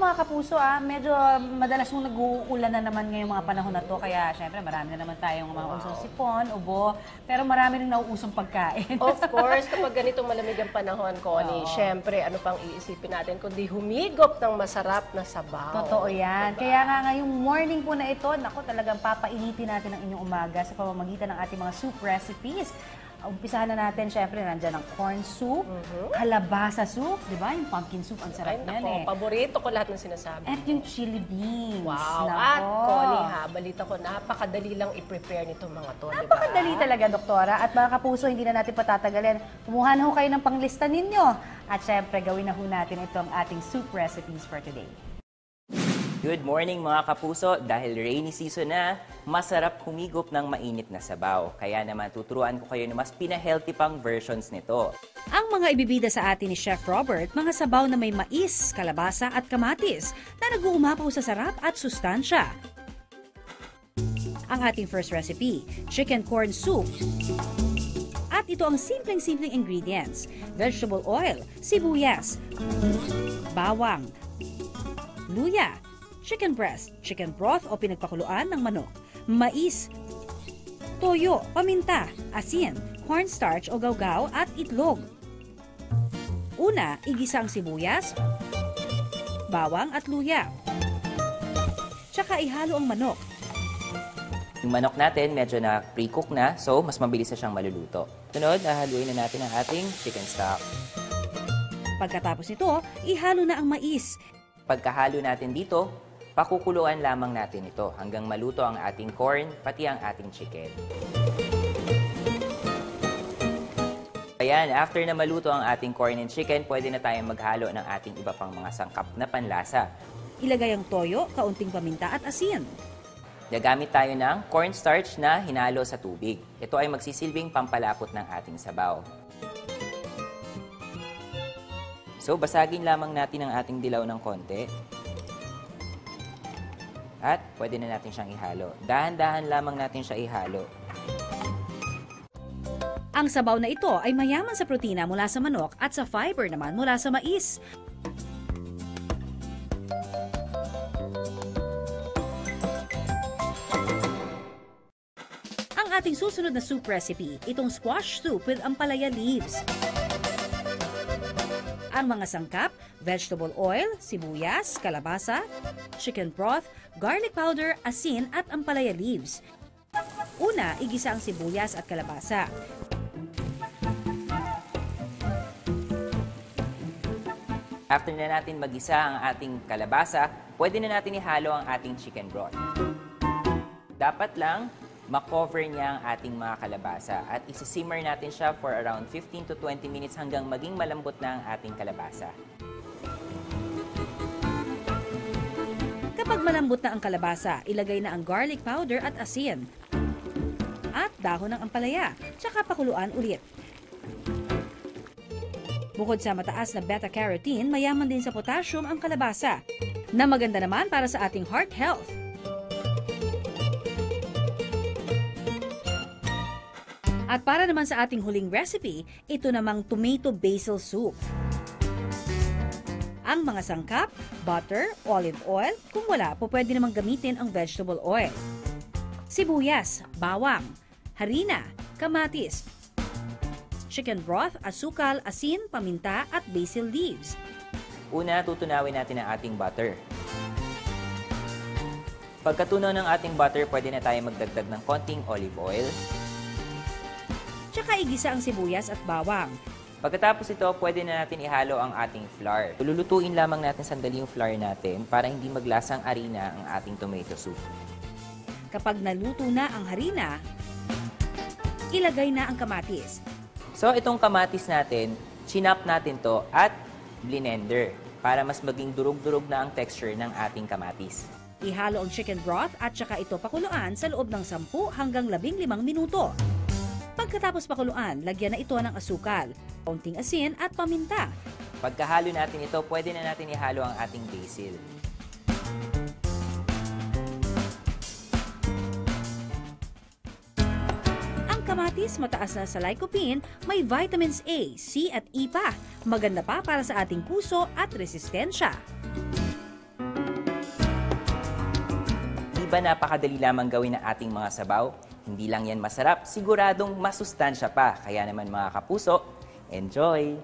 mga kapuso, medyo madalas mong nag-uulan na naman ngayong mga panahon na to. Kaya syempre marami na naman tayong mga usong sipon, ubo, pero marami rin nauusong pagkain. Of course, kapag ganitong malamig ang panahon, Connie, syempre, ano pang iisipin natin kundi humigop ng masarap na sabaw. Totoo yan. Diba? Kaya nga ngayong morning po na ito, naku, talagang papainitin natin ang inyong umaga sa pamamagitan ng ating mga soup recipes. Umpisahan na natin, syempre, nandyan ang corn soup, kalabasa soup, di ba? Yung pumpkin soup, ang sarap yan eh. Paborito ko lahat ng sinasabi. At yung chili beans. Wow! Nako. At, Connie, balita ko, napakadali lang i-prepare nitong mga to, Napakadali talaga, Doktora. At mga kapuso, hindi na natin patatagalin. Kumuha na ho kayo ng panglista ninyo. At syempre, gawin na ho natin itong ating soup recipes for today. Good morning mga kapuso! Dahil rainy season na, masarap humigop ng mainit na sabaw. Kaya naman tuturuan ko kayo ng mas pina-healthy pang versions nito. Ang mga ibibida sa atin ni Chef Robert, mga sabaw na may mais, kalabasa at kamatis na nag-uumapaw sa sarap at sustansya. Ang ating first recipe, chicken corn soup. At ito ang simpleng-simpleng ingredients: vegetable oil, sibuyas, bawang, luya, chicken breast, chicken broth o pinagpakuluan ng manok, mais, toyo, paminta, asin, cornstarch o gawgaw at itlog. Una, igisa ang sibuyas, bawang at luya. Tsaka ihalo ang manok. Yung manok natin medyo na pre-cook na, so mas mabilis na siyang maluluto. Sunod, hahaluin na natin ang ating chicken stock. Pagkatapos nito, ihalo na ang mais. Pagkahalo natin dito, pakukuluan lamang natin ito hanggang maluto ang ating corn, pati ang ating chicken. Ayan, after na maluto ang ating corn and chicken, pwede na tayong maghalo ng ating iba pang mga sangkap na panlasa. Ilagay ang toyo, kaunting paminta at asin. Gagamit tayo ng cornstarch na hinalo sa tubig. Ito ay magsisilbing pampalapot ng ating sabaw. So, basagin lamang natin ang ating dilaw ng konti. At pwede na natin siyang ihalo. Dahan-dahan lamang natin siya ihalo. Ang sabaw na ito ay mayaman sa protina mula sa manok at sa fiber naman mula sa mais. Ang ating susunod na soup recipe, itong squash soup with ampalaya leaves. Ang mga sangkap, vegetable oil, sibuyas, kalabasa, chicken broth, garlic powder, asin at ampalaya leaves. Una, igisa ang sibuyas at kalabasa. After na natin magisa ang ating kalabasa, pwede na natin ihalo ang ating chicken broth. Dapat lang makover niya ang ating mga kalabasa at isi-simmer natin siya for around 15 to 20 minutes hanggang maging malambot na ang ating kalabasa. Kapag malambot na ang kalabasa, ilagay na ang garlic powder at asin. At dahon ng ampalaya, tsaka pakuluan ulit. Bukod sa mataas na beta-carotene, mayaman din sa potassium ang kalabasa, na maganda naman para sa ating heart health. At para naman sa ating huling recipe, ito namang tomato basil soup. Ang mga sangkap, butter, olive oil, kung wala po pwede namang gamitin ang vegetable oil. Sibuyas, bawang, harina, kamatis, chicken broth, asukal, asin, paminta at basil leaves. Una, tutunawin natin ang ating butter. Pagkatunaw ng ating butter, pwede na tayo magdagdag ng konting olive oil. Tsaka igisa ang sibuyas at bawang. Pagkatapos ito, pwede na natin ihalo ang ating flour. Lulutuin lamang natin sandali yung flour natin para hindi maglasang harina ang ating tomato soup. Kapag naluto na ang harina, ilagay na ang kamatis. So, itong kamatis natin, chinop natin to at blender para mas maging durog-durog na ang texture ng ating kamatis. Ihalo ang chicken broth at saka ito pakuluan sa loob ng 10 hanggang 15 minuto. Pagkatapos pakuluan, lagyan na ito ng asukal, kaunting asin at paminta. Pagkahalo natin ito, pwede na natin ihalo ang ating basil. Ang kamatis mataas na sa lycopene, may vitamins A, C at E pa. Maganda pa para sa ating puso at resistensya. ba napakadali lamang gawin ng ating mga sabaw? Hindi lang yan masarap, siguradong masustansya pa. Kaya naman mga kapuso, enjoy!